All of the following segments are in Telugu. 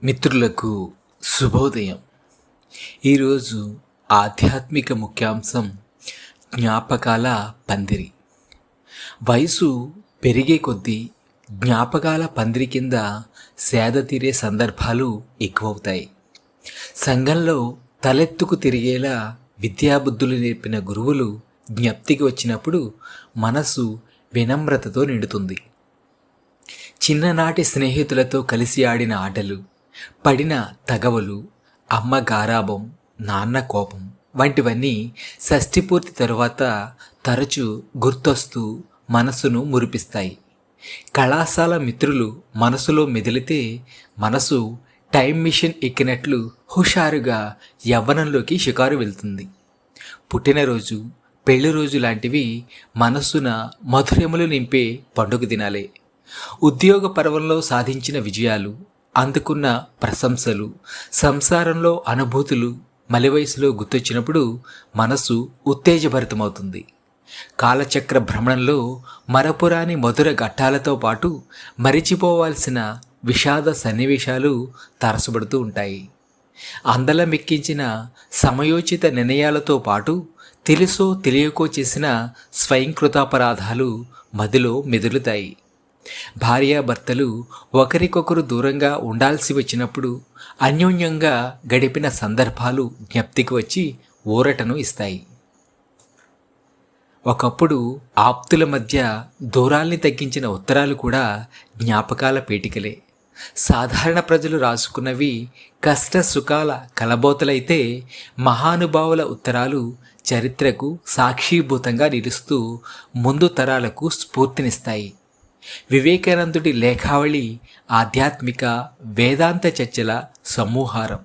మిత్రులకు శుభోదయం. ఈరోజు ఆధ్యాత్మిక ముఖ్యాంశం జ్ఞాపకాల పందిరి. వయసు పెరిగే కొద్దీ జ్ఞాపకాల పందిరి కింద సేద తీరే సందర్భాలు ఎక్కువవుతాయి. సంఘంలో తలెత్తుకు తిరిగేలా విద్యాబుద్ధులు నేర్పిన గురువులు జ్ఞప్తికి వచ్చినప్పుడు మనసు వినమ్రతతో నిండుతుంది. చిన్ననాటి స్నేహితులతో కలిసి ఆడిన ఆటలు, పడిన తగవలు, అమ్మ గారాబం, నాన్న కోపం వంటివన్నీ షష్ఠిపూర్తి తరువాత తరచూ గుర్తొస్తూ మనసును మురిపిస్తాయి. కళాశాల మిత్రులు మనసులో మెదిలితే మనసు టైం మిషన్ ఎక్కినట్లు హుషారుగా యవ్వనంలోకి షికారు వెళ్తుంది. పుట్టినరోజు, పెళ్లి రోజు లాంటివి మనస్సున మధురములు నింపే పండుగ దినాలే. ఉద్యోగ పర్వంలో సాధించిన విజయాలు, అందుకున్న ప్రశంసలు, సంసారంలో అనుభూతులు మలి వయసులో గుర్తొచ్చినప్పుడు మనసు ఉత్తేజభరితమవుతుంది. కాలచక్ర భ్రమణంలో మరపురాని మధుర ఘట్టాలతో పాటు మరిచిపోవాల్సిన విషాద సన్నివేశాలు తరసబడుతూ ఉంటాయి. అందలమెక్కించిన సమయోచిత నిర్ణయాలతో పాటు తెలుసో తెలియకో చేసిన స్వయంకృతాపరాధాలు మదిలో మెదులుతాయి. భార్యాభర్తలు ఒకరికొకరు దూరంగా ఉండాల్సి వచ్చినప్పుడు అన్యోన్యంగా గడిపిన సందర్భాలు జ్ఞప్తికి వచ్చి ఊరటను ఇస్తాయి. ఒకప్పుడు ఆప్తుల మధ్య దూరాల్ని తగ్గించిన ఉత్తరాలు కూడా జ్ఞాపకాల పేటికలే. సాధారణ ప్రజలు రాసుకున్నవి కష్ట సుఖాల కలబోతలైతే మహానుభావుల ఉత్తరాలు చరిత్రకు సాక్షీభూతంగా నిలుస్తూ ముందు తరాలకు స్ఫూర్తినిస్తాయి. వివేకానందుడి లేఖావళి ఆధ్యాత్మిక వేదాంత చర్చల సమూహారం.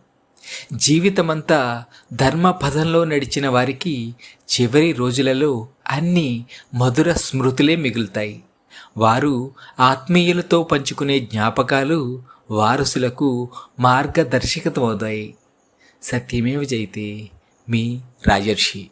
జీవితమంతా ధర్మపథంలో నడిచిన వారికి చివరి రోజులలో అన్ని మధుర స్మృతులే మిగులుతాయి. వారు ఆత్మీయులతో పంచుకునే జ్ఞాపకాలు వారసులకు మార్గదర్శకమవుతాయి. సత్యమేవ జయతే. మీ రాజర్షి.